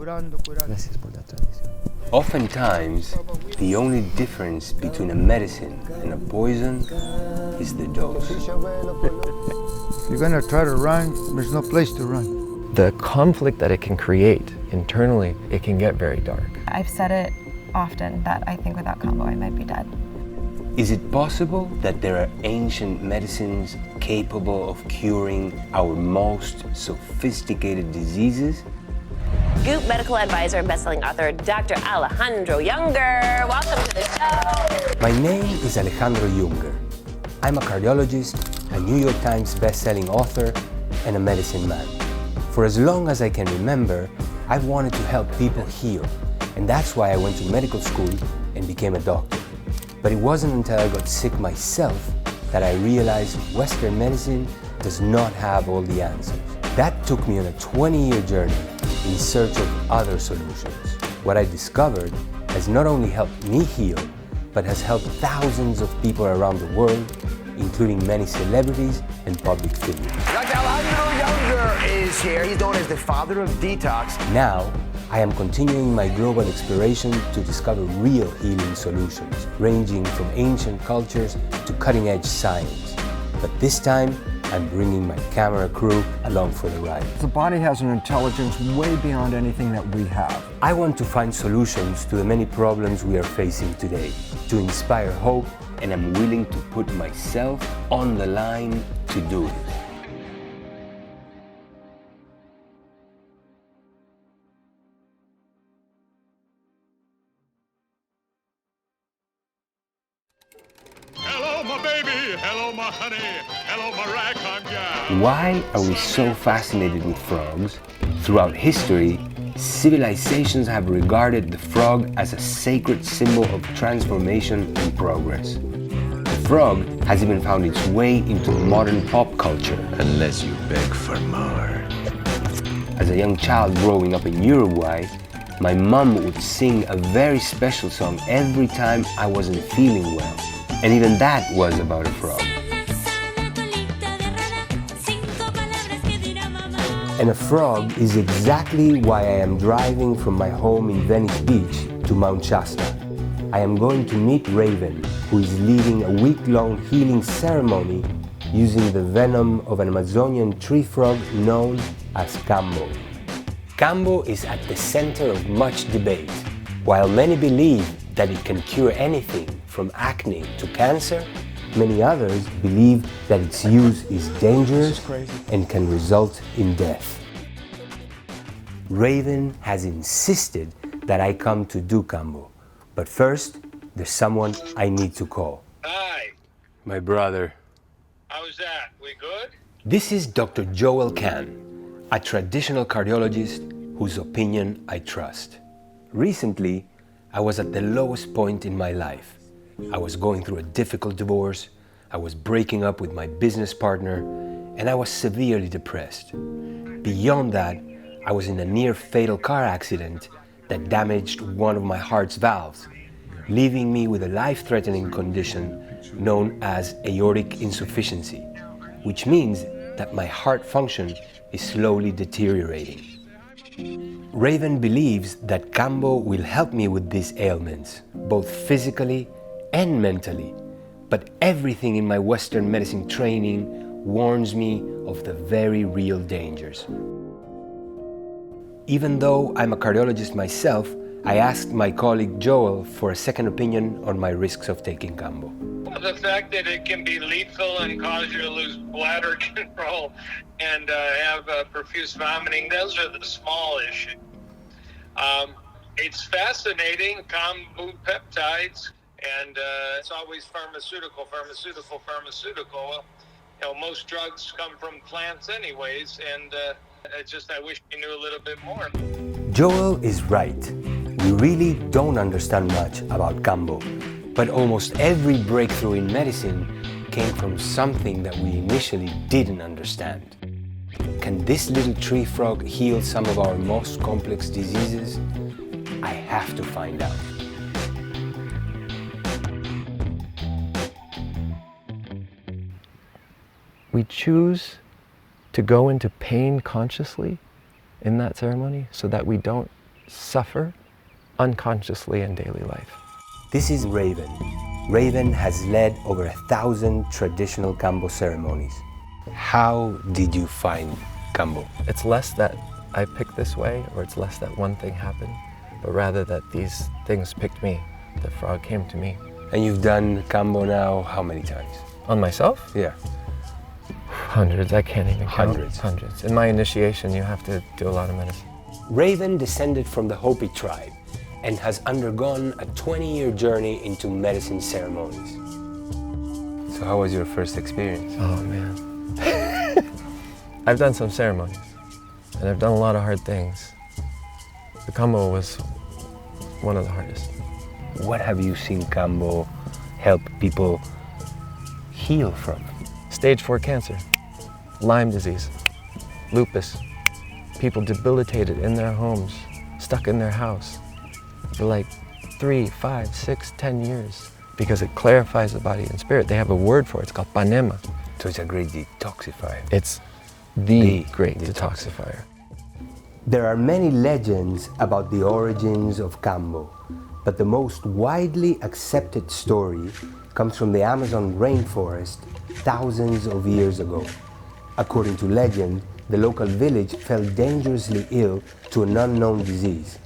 Gracias por la tradición. Oftentimes, the only difference between a medicine and a poison is the dose. If you're going to try to run, there's no place to run. The conflict that it can create internally, it can get very dark. I've said it often that I think without combo I might be dead. Is it possible that there are ancient medicines capable of curing our most sophisticated diseases? Goop medical advisor and best-selling author Dr. Alejandro Junger. Welcome to the show. My name is Alejandro Junger. I'm a cardiologist, a New York Times best-selling author, and a medicine man. For as long as I can remember, I've wanted to help people heal, and that's why I went to medical school and became a doctor. But it wasn't until I got sick myself that I realized Western medicine does not have all the answers. That took me on a 20-year journey in search of other solutions. What I discovered has not only helped me heal, but has helped thousands of people around the world, including many celebrities and public figures. Dr. Alejandro Junger is here. He's known as the father of detox. Now, I am continuing my global exploration to discover real healing solutions, ranging from ancient cultures to cutting-edge science. But this time, I'm bringing my camera crew along for the ride. The body has an intelligence way beyond anything that we have. I want to find solutions to the many problems we are facing today, to inspire hope, and I'm willing to put myself on the line to do it. Hello, my baby. Hello, my honey. Hello, my ragtime gal. Why are we so fascinated with frogs? Throughout history, civilizations have regarded the frog as a sacred symbol of transformation and progress. The frog has even found its way into modern pop culture. Unless you beg for more. As a young child growing up in Uruguay, my mom would sing a very special song every time I wasn't feeling well. And even that was about a frog. And a frog is exactly why I am driving from my home in Venice Beach to Mount Shasta. I am going to meet Raven, who is leading a week-long healing ceremony using the venom of an Amazonian tree frog known as Cambo. Cambo is at the center of much debate. While many believe that it can cure anything from acne to cancer, many others believe that its use is dangerous and can result in death. Raven has insisted that I come to do Cambo, but first, there's someone I need to call. Hi. My brother. How was that? We good? This is Dr. Joel Kahn, a traditional cardiologist whose opinion I trust. Recently, I was at the lowest point in my life. I was going through a difficult divorce, I was breaking up with my business partner, and I was severely depressed. Beyond that, I was in a near-fatal car accident that damaged one of my heart's valves, leaving me with a life-threatening condition known as aortic insufficiency, which means that my heart function is slowly deteriorating. Raven believes that Cambo will help me with these ailments, both physically and mentally, but everything in my Western medicine training warns me of the very real dangers. Even though I'm a cardiologist myself, I asked my colleague Joel for a second opinion on my risks of taking Cambo. The fact that it can be lethal and cause you to lose bladder control and have profuse vomiting, those are the small issues. It's fascinating, kombu peptides, and it's always pharmaceutical. You know, most drugs come from plants anyways, and I wish we knew a little bit more. Joel is right. We really don't understand much about Cambo, but almost every breakthrough in medicine came from something that we initially didn't understand. Can this little tree frog heal some of our most complex diseases? I have to find out. We choose to go into pain consciously in that ceremony so that we don't suffer unconsciously in daily life. This is Raven. Raven has led over 1,000 traditional Kambo ceremonies. How did you find Kambo? It's less that I picked this way, or it's less that one thing happened, but rather that these things picked me. The frog came to me. And you've done Kambo now how many times? On myself? Yeah. Hundreds, I can't even count. Hundreds. Hundreds. In my initiation, you have to do a lot of medicine. Raven descended from the Hopi tribe and has undergone a 20-year journey into medicine ceremonies. So how was your first experience? Oh man. I've done some ceremonies, and I've done a lot of hard things. The Kambo was one of the hardest. What have you seen Kambo help people heal from? Stage 4 cancer, Lyme disease, lupus, people debilitated in their homes, stuck in their house for like 3, 5, 6, 10 years, because it clarifies the body and spirit. They have a word for it, it's called panema. So it's a great detoxifier. It's the great detoxifier. There are many legends about the origins of Kambo, but the most widely accepted story comes from the Amazon rainforest thousands of years ago. According to legend, the local village fell dangerously ill to an unknown disease.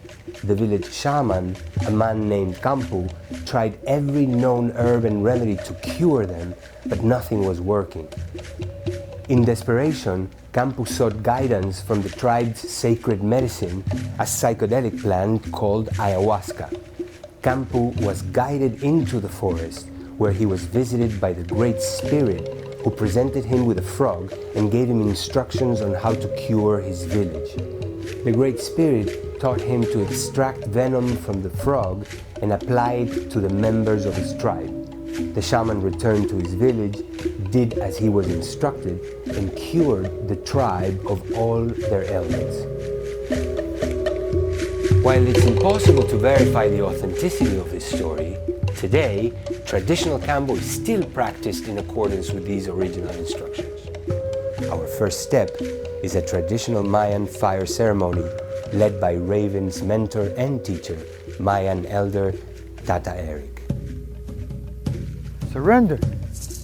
The village shaman, a man named Kampu, tried every known herb and remedy to cure them, but nothing was working. In desperation, Kampu sought guidance from the tribe's sacred medicine, a psychedelic plant called ayahuasca. Kampu was guided into the forest, where he was visited by the Great Spirit, who presented him with a frog and gave him instructions on how to cure his village. The Great Spirit taught him to extract venom from the frog and apply it to the members of his tribe. The shaman returned to his village, did as he was instructed, and cured the tribe of all their ailments. While it's impossible to verify the authenticity of this story, today, traditional Kambo is still practiced in accordance with these original instructions. Our first step is a traditional Mayan fire ceremony led by Raven's mentor and teacher, Mayan elder Tata Eric. Surrender.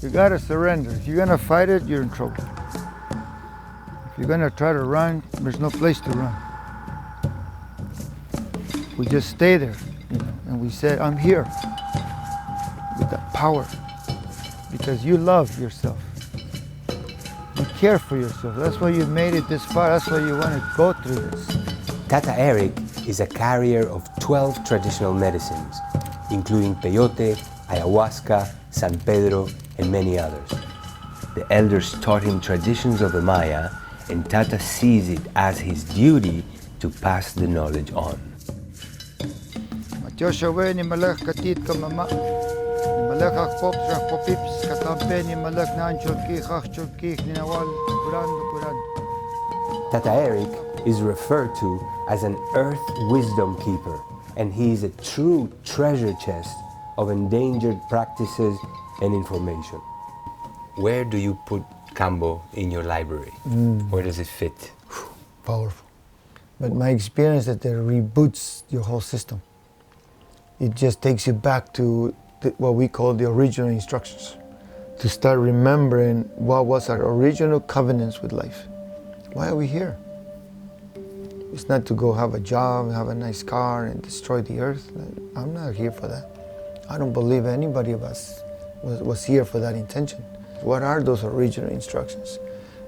You gotta surrender. If you're gonna fight it, you're in trouble. If you're gonna try to run, there's no place to run. We just stay there, and we said, I'm here with that power, because you love yourself. You care for yourself. That's why you made it this far. That's why you want to go through this. Tata Eric is a carrier of 12 traditional medicines, including peyote, ayahuasca, San Pedro, and many others. The elders taught him traditions of the Maya, and Tata sees it as his duty to pass the knowledge on. Tata Eric is referred to as an earth wisdom keeper, and he is a true treasure chest of endangered practices and information. Where do you put Kambo in your library? Where does it fit? Powerful. But my experience is that it reboots your whole system. It just takes you back to what we call the original instructions, to start remembering what was our original covenants with life. Why are we here? It's not to go have a job, have a nice car, and destroy the earth. I'm not here for that. I don't believe anybody of us was here for that intention. What are those original instructions?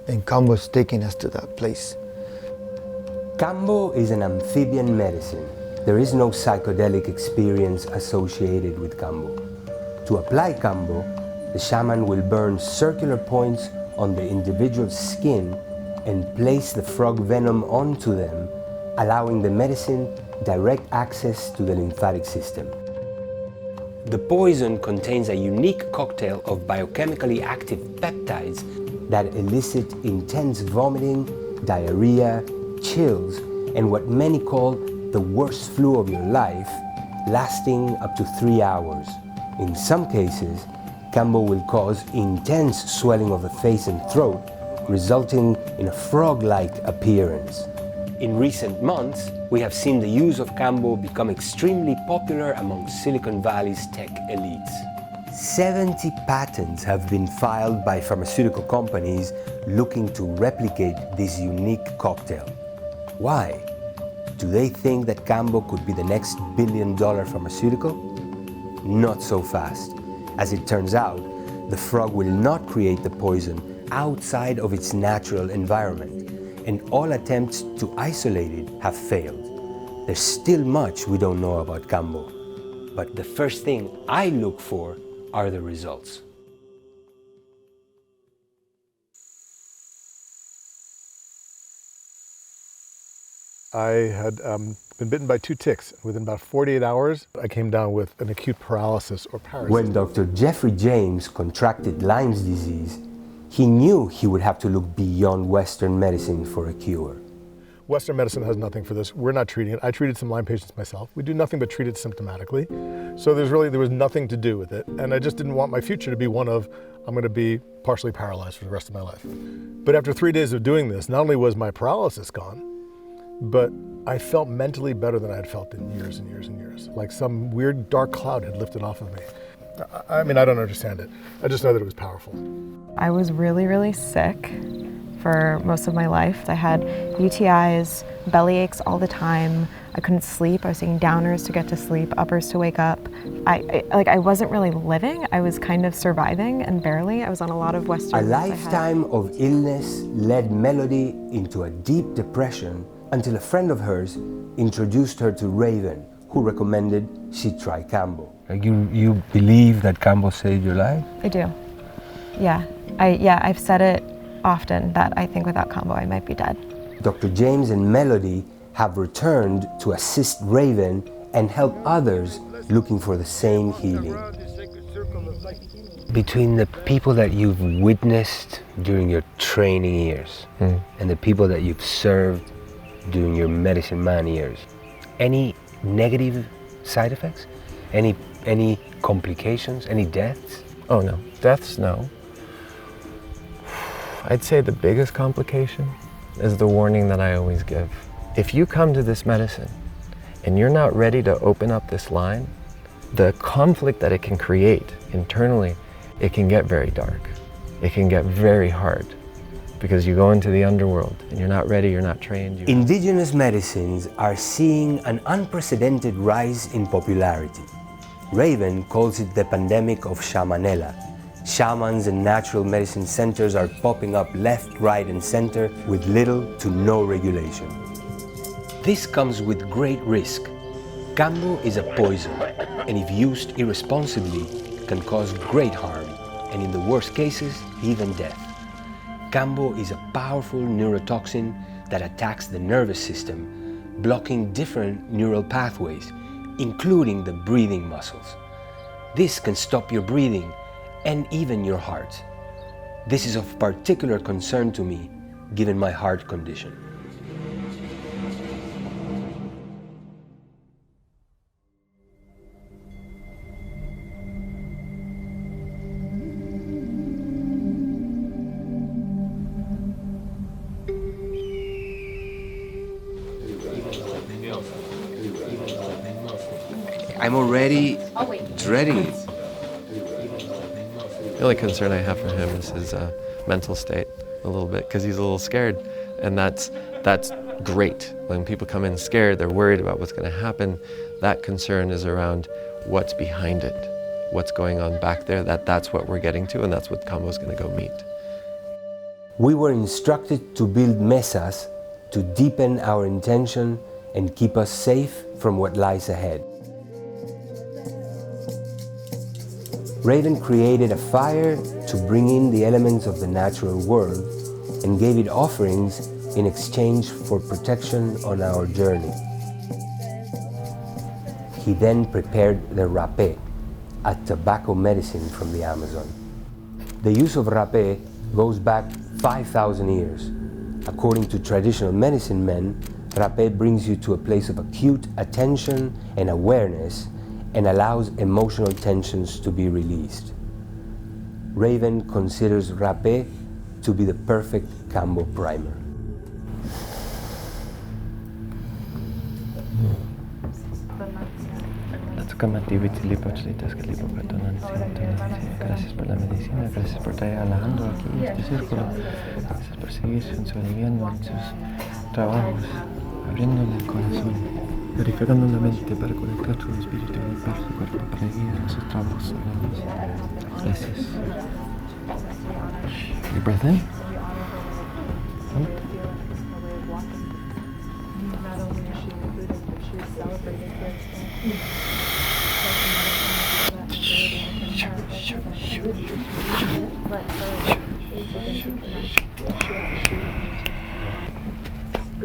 And Kambo's taking us to that place. Kambo is an amphibian medicine. There is no psychedelic experience associated with Kambo. To apply Kambo, the shaman will burn circular points on the individual's skin and place the frog venom onto them, allowing the medicine direct access to the lymphatic system. The poison contains a unique cocktail of biochemically active peptides that elicit intense vomiting, diarrhea, chills, and what many call the worst flu of your life, lasting up to 3 hours. In some cases, Kambo will cause intense swelling of the face and throat, resulting in a frog-like appearance. In recent months, we have seen the use of Cambo become extremely popular among Silicon Valley's tech elites. 70 patents have been filed by pharmaceutical companies looking to replicate this unique cocktail. Why? Do they think that Cambo could be the next billion-dollar pharmaceutical? Not so fast. As it turns out, the frog will not create the poison outside of its natural environment, and all attempts to isolate it have failed. There's still much we don't know about Cambo, but the first thing I look for are the results. I had been bitten by 2 ticks. Within about 48 hours, I came down with an acute paralysis or paralysis. When Dr. Jeffrey James contracted Lyme's disease, he knew he would have to look beyond Western medicine for a cure. Western medicine has nothing for this. We're not treating it. I treated some Lyme patients myself. We do nothing but treat it symptomatically. So there was nothing to do with it. And I just didn't want my future to be one of, I'm going to be partially paralyzed for the rest of my life. But after 3 days of doing this, not only was my paralysis gone, but I felt mentally better than I had felt in years and years and years. Like some weird dark cloud had lifted off of me. I mean, I don't understand it. I just know that it was powerful. I was really, really sick for most of my life. I had UTIs, belly aches all the time. I couldn't sleep. I was taking downers to get to sleep, uppers to wake up. I wasn't really living. I was kind of surviving, and barely. I was on a lot of Western. A lifetime of illness led Melody into a deep depression until a friend of hers introduced her to Raven, who recommended she try Cambo. You believe that Cambo saved your life? I do. Yeah. I've said it often that I think without Cambo I might be dead. Dr. James and Melody have returned to assist Raven and help others looking for the same healing. Between the people that you've witnessed during your training years and the people that you've served during your medicine man years, any negative side effects? Any complications? Any deaths? Oh no, deaths no. I'd say the biggest complication is the warning that I always give. If you come to this medicine and you're not ready to open up this line, the conflict that it can create internally, it can get very dark. It can get very hard because you go into the underworld and you're not ready, you're not trained. Indigenous medicines are seeing an unprecedented rise in popularity. Raven calls it the pandemic of shamanella. Shamans and natural medicine centers are popping up left, right, and center with little to no regulation. This comes with great risk. Cambo is a poison, and if used irresponsibly, can cause great harm, and in the worst cases, even death. Cambo is a powerful neurotoxin that attacks the nervous system, blocking different neural pathways, including the breathing muscles. This can stop your breathing and even your heart. This is of particular concern to me, given my heart condition. I'm already dreading it. The only concern I have for him is his mental state a little bit, because he's a little scared, and that's great. When people come in scared, they're worried about what's going to happen. That concern is around what's behind it, what's going on back there. That's what we're getting to, and that's what Cambo's going to go meet. We were instructed to build mesas to deepen our intention and keep us safe from what lies ahead. Raven created a fire to bring in the elements of the natural world and gave it offerings in exchange for protection on our journey. He then prepared the rapé, a tobacco medicine from the Amazon. The use of rapé goes back 5,000 years. According to traditional medicine men, rapé brings you to a place of acute attention and awareness and allows emotional tensions to be released. Raven considers rapé to be the perfect Cambo primer. Gracias por la medicina, gracias por traer a Alejandro aquí en este círculo. Gracias por seguir sobreviviendo en sus trabajos, abriéndole el corazón, purificando la mente para conectar su espíritu y limpiar su cuerpo para ir a sus trabajos sagrados. Gracias. You breath in. Out.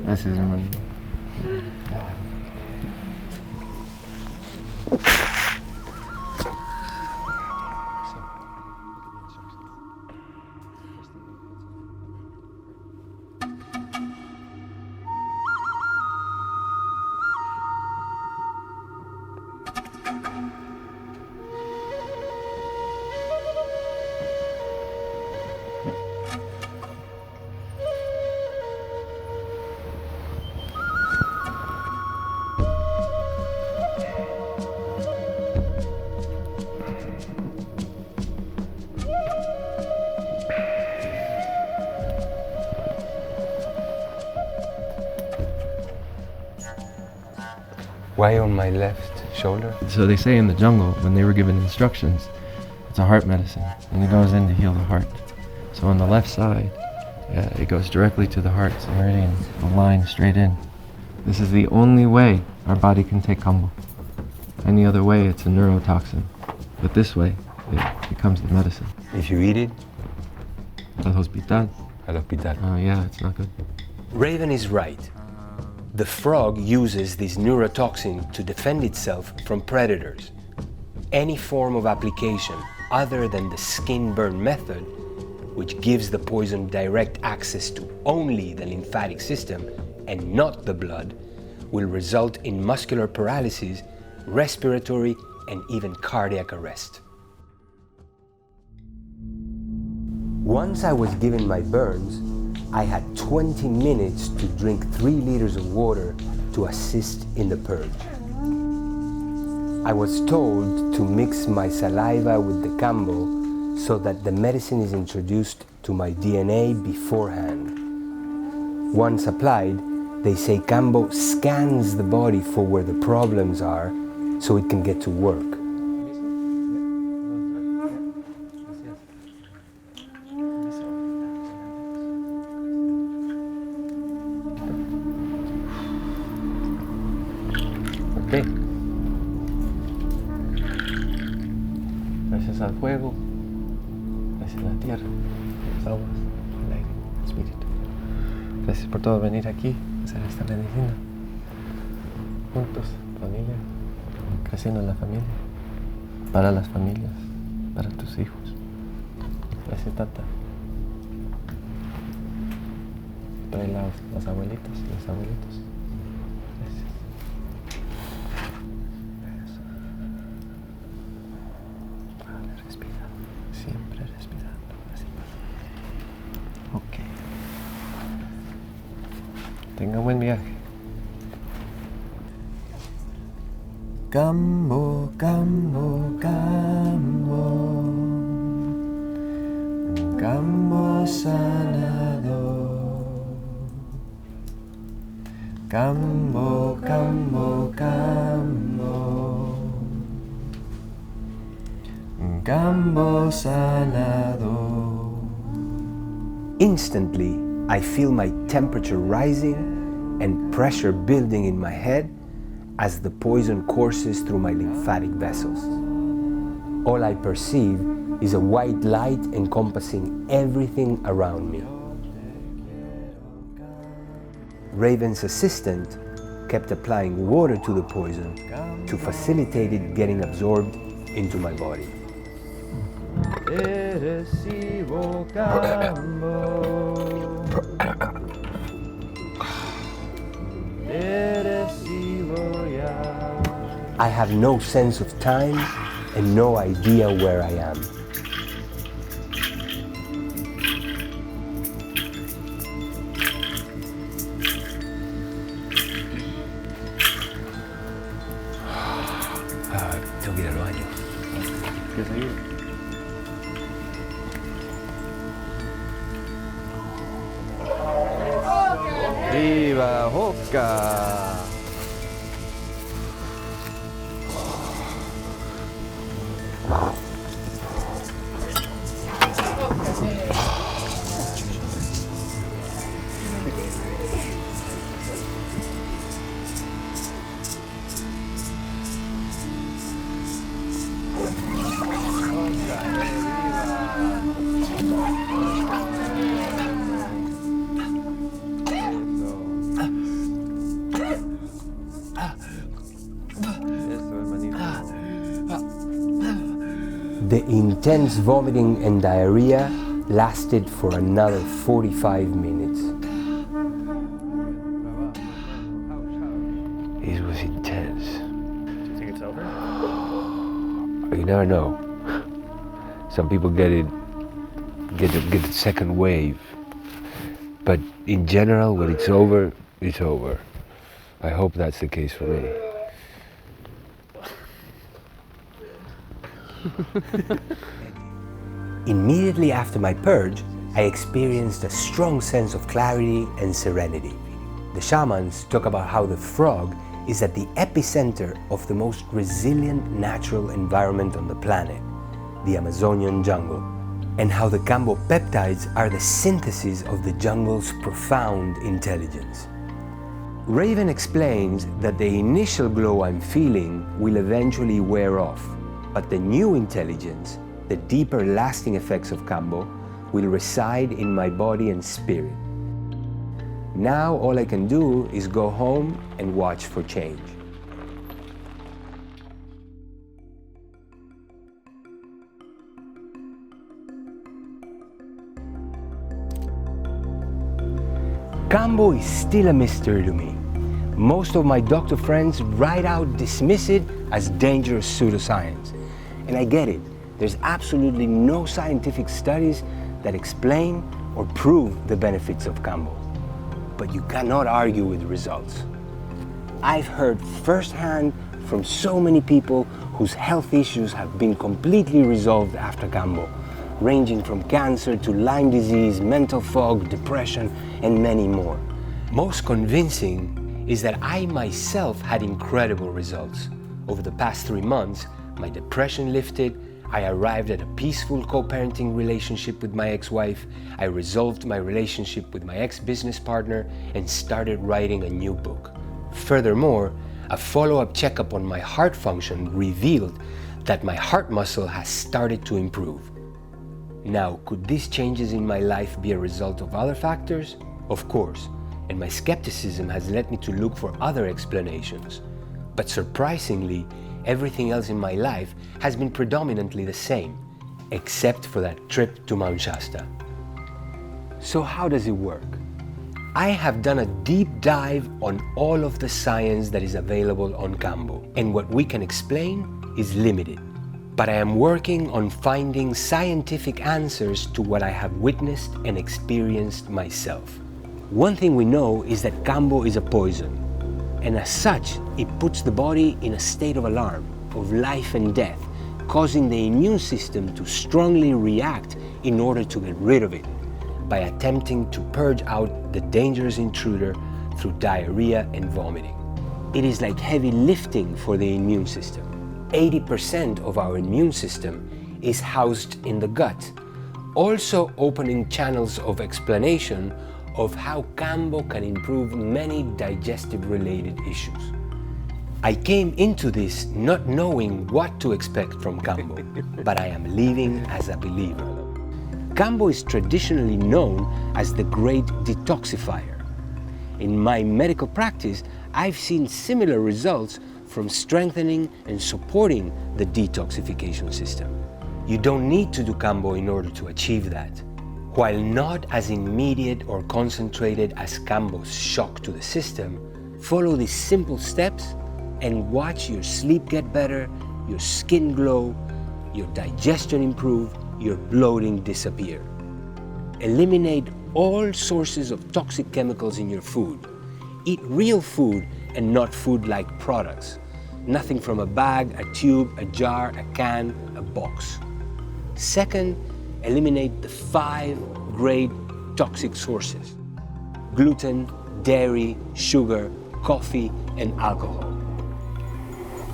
Gracias, hermano. Why on my left shoulder? So they say in the jungle, when they were given instructions, it's a heart medicine, and it goes in to heal the heart. So on the left side, it goes directly to the heart, so meridian, a line straight in. This is the only way our body can take kambo. Any other way, it's a neurotoxin. But this way, it becomes the medicine. If you eat it, Al hospital. al hospital. Oh yeah, it's not good. Raven is right. The frog uses this neurotoxin to defend itself from predators. Any form of application other than the skin burn method, which gives the poison direct access to only the lymphatic system and not the blood, will result in muscular paralysis, respiratory, and even cardiac arrest. Once I was given my burns, I had 20 minutes to drink 3 liters of water to assist in the purge. I was told to mix my saliva with the kambo so that the medicine is introduced to my DNA beforehand. Once applied, they say kambo scans the body for where the problems are so it can get to work. Ok. Gracias al fuego, gracias a la tierra, las aguas, el aire, el espíritu. Gracias por todo venir aquí a hacer esta medicina. Juntos, familia, creciendo en la familia, para las familias, para tus hijos. Gracias, tata. Para las abuelitas y los abuelitos. Gracias. Vale, respira. Siempre respirando. Así. Ok. Tenga buen viaje. Kambo, kambo, kambo. Kambo sanador. Kambo, kambo, kambo. Kambo sanador. Instantly, I feel my temperature rising and pressure building in my head as the poison courses through my lymphatic vessels. All I perceive is a white light encompassing everything around me. Raven's assistant kept applying water to the poison to facilitate it getting absorbed into my body. I have no sense of time and no idea where I am. que seguir. ¡Viva Hoka! The intense vomiting and diarrhea lasted for another 45 minutes. It was intense. Do you think it's over? You never know. Some people get the second wave. But in general, when it's over, it's over. I hope that's the case for me. Immediately after my purge, I experienced a strong sense of clarity and serenity. The shamans talk about how the frog is at the epicenter of the most resilient natural environment on the planet, the Amazonian jungle, and how the Kambo peptides are the synthesis of the jungle's profound intelligence. Raven explains that the initial glow I'm feeling will eventually wear off, but the new intelligence, the deeper lasting effects of Kambo, will reside in my body and spirit. Now all I can do is go home and watch for change. Kambo is still a mystery to me. Most of my doctor friends right out dismiss it as dangerous pseudoscience. And I get it. There's absolutely no scientific studies that explain or prove the benefits of Kambo. But you cannot argue with results. I've heard firsthand from so many people whose health issues have been completely resolved after Kambo, ranging from cancer to Lyme disease, mental fog, depression, and many more. Most convincing is that I myself had incredible results. Over the past 3 months, my depression lifted, I arrived at a peaceful co-parenting relationship with my ex-wife, I resolved my relationship with my ex-business partner, and started writing a new book. Furthermore, a follow-up checkup on my heart function revealed that my heart muscle has started to improve. Now, could these changes in my life be a result of other factors? Of course, and my skepticism has led me to look for other explanations. But surprisingly, everything else in my life has been predominantly the same, except for that trip to Mount Shasta. So how does it work? I have done a deep dive on all of the science that is available on Kambo, and what we can explain is limited. But I am working on finding scientific answers to what I have witnessed and experienced myself. One thing we know is that Kambo is a poison, and as such, it puts the body in a state of alarm, of life and death, causing the immune system to strongly react in order to get rid of it, by attempting to purge out the dangerous intruder through diarrhea and vomiting. It is like heavy lifting for the immune system. 80% of our immune system is housed in the gut, also opening channels of explanation of how Kambo can improve many digestive-related issues. I came into this not knowing what to expect from Kambo, but I am leaving as a believer. Kambo is traditionally known as the great detoxifier. In my medical practice, I've seen similar results from strengthening and supporting the detoxification system. You don't need to do Kambo in order to achieve that. While not as immediate or concentrated as Kambo's shock to the system, follow these simple steps and watch your sleep get better, your skin glow, your digestion improve, your bloating disappear. Eliminate all sources of toxic chemicals in your food. Eat real food and not food-like products. Nothing from a bag, a tube, a jar, a can, a box. Second, eliminate the 5 great toxic sources: gluten, dairy, sugar, coffee, and alcohol.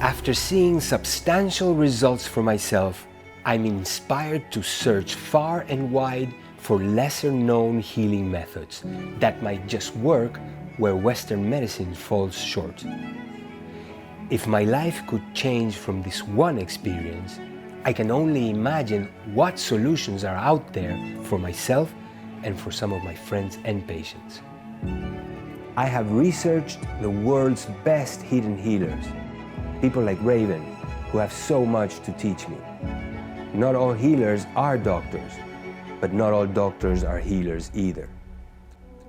After seeing substantial results for myself, I'm inspired to search far and wide for lesser-known healing methods that might just work where Western medicine falls short. If my life could change from this one experience, I can only imagine what solutions are out there for myself and for some of my friends and patients. I have researched the world's best hidden healers, people like Raven, who have so much to teach me. Not all healers are doctors, but not all doctors are healers either.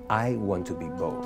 I want to be both.